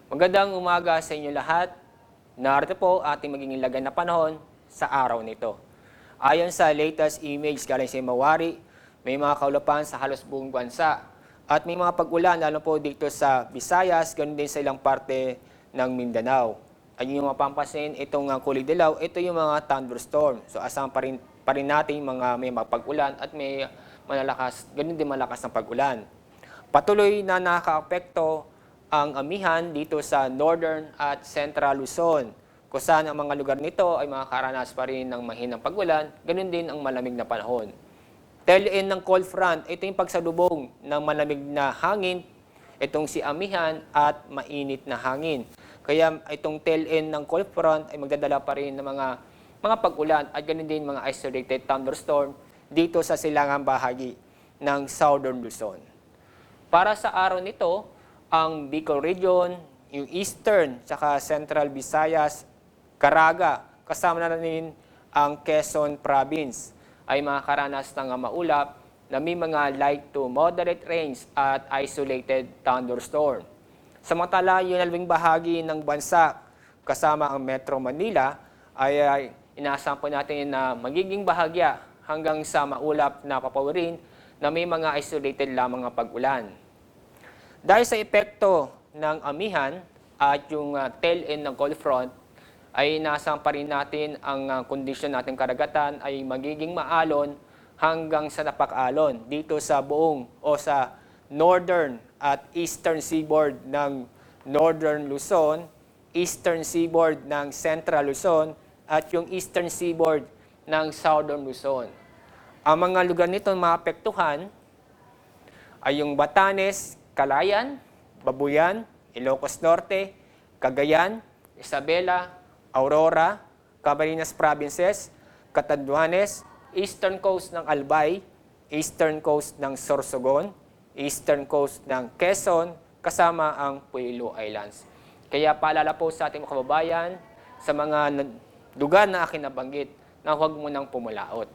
Magandang umaga sa inyo lahat. Narito po ating magiging lagay na panahon sa araw nito. Ayon sa latest image galing sa Himawari, may mga kaulapan sa halos buong bansa at may mga pag-ulan lalo po dito sa Visayas, ganoon din sa ilang parte ng Mindanao. Ayun yung mapapansin, itong kulay dilaw, ito yung mga thunderstorm. So asahan pa rin natin may mapag-ulan at may malalakas, ganoon din malakas ng pag-ulan. Patuloy na nakaka-apekto ang amihan dito sa Northern at Central Luzon, kung saan ang mga lugar nito ay makakaranas pa rin ng mahinang pag-ulan, ganun din ang malamig na panahon. Tail end ng cold front, ito yung pagsalubong ng malamig na hangin, itong si amihan at mainit na hangin. Kaya itong tail end ng cold front ay magdadala pa rin ng mga pag-ulan at ganun din mga isolated thunderstorm dito sa silangang bahagi ng Southern Luzon. Para sa araw nito, ang Bicol Region, yung Eastern, saka Central Visayas, Caraga, kasama na rin ang Quezon Province, ay makakaranas ng maulap na may mga light to moderate rains at isolated thunderstorm. Samantala, yung nalawing bahagi ng bansa, kasama ang Metro Manila, ay inaasahan po natin na magiging bahagya hanggang sa maulap na papawirin na may mga isolated lamang na pag-ulan. Dahil sa epekto ng amihan at yung tail end ng cold front, ay inaasahan pa rin natin ang kondisyon nating karagatan ay magiging maalon hanggang sa napaka-alon dito sa buong o sa northern at eastern seaboard ng Northern Luzon, eastern seaboard ng Central Luzon, at yung eastern seaboard ng Southern Luzon. Ang mga lugar nito maapektuhan ay yung Batanes, Calayan, Babuyan, Ilocos Norte, Cagayan, Isabela, Aurora, Camarines Provinces, Catanduanes, Eastern Coast ng Albay, Eastern Coast ng Sorsogon, Eastern Coast ng Quezon, kasama ang Puelo Islands. Kaya paalala po sa ating mga kababayan sa mga lugar na akin nabanggit na huwag mo nang pumulaot.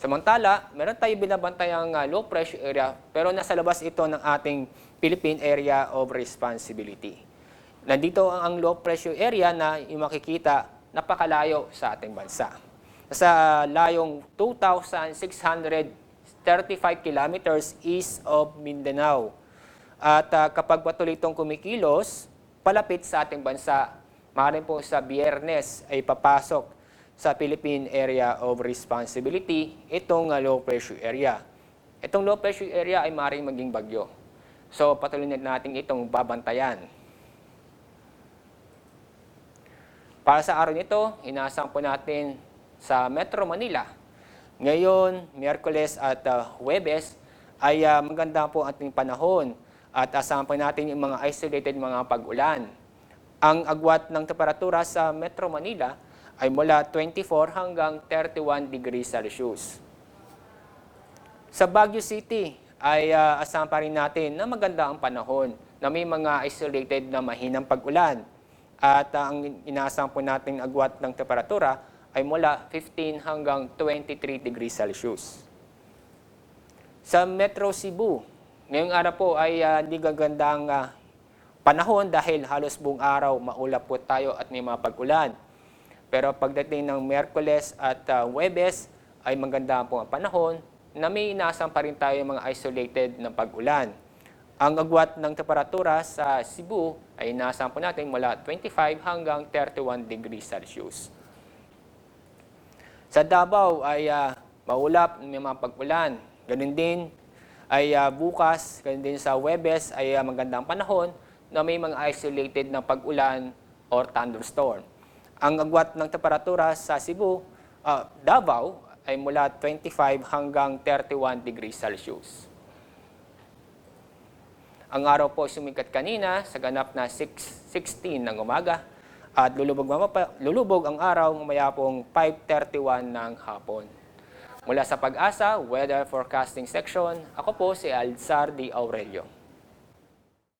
Samantala, meron tayong binabantayang low pressure area pero nasa labas ito ng ating Philippine Area of Responsibility. Nandito ang low pressure area na yung makikita napakalayo sa ating bansa. Sa layong 2,635 kilometers east of Mindanao. At kapag patuloy itong kumikilos, palapit sa ating bansa, maaaring po sa Biyernes ay papasok sa Philippine Area of Responsibility, itong low pressure area. Itong low pressure area ay maaaring maging bagyo. So patuloy natin itong babantayan. Para sa araw nito, inaasahan po natin sa Metro Manila. Ngayon, Miyerkules at Huwebes ay maganda po ating panahon at asahan po natin yung mga isolated mga pag-ulan. Ang agwat ng temperatura sa Metro Manila ay mula 24 hanggang 31 degrees Celsius. Sa Baguio City ay asahan pa rin natin na maganda ang panahon na may mga isolated na mahinang pag-ulan. At ang inaasahan po natin agwat ng temperatura ay mula 15 hanggang 23 degrees Celsius. Sa Metro Cebu, ngayong araw po ay hindi gagandang panahon dahil halos buong araw maulap po tayo at may mga pag-ulan. Pero pagdating ng Miyerkules at Huwebes ay maganda po ang panahon na may inaasahan pa rin tayo mga isolated na pag-ulan. Ang agwat ng temperatura sa Cebu ay inaasahan po natin mula 25 hanggang 31 degrees Celsius. Sa Davao ay maulap, may mga pag-ulan. Ganun din ay bukas, ganun din sa Huwebes ay magandang panahon na may mga isolated na pag-ulan or thunderstorm. Ang agwat ng temperatura sa Cebu, Davao, ay mula 25 hanggang 31 degrees Celsius. Ang araw po sumikat kanina sa ganap na 6:16 ng umaga at lulubog ang araw mamaya pong 5:31 ng hapon. Mula sa Pag-asa Weather Forecasting Section, ako po si Alzar D. Aurelio.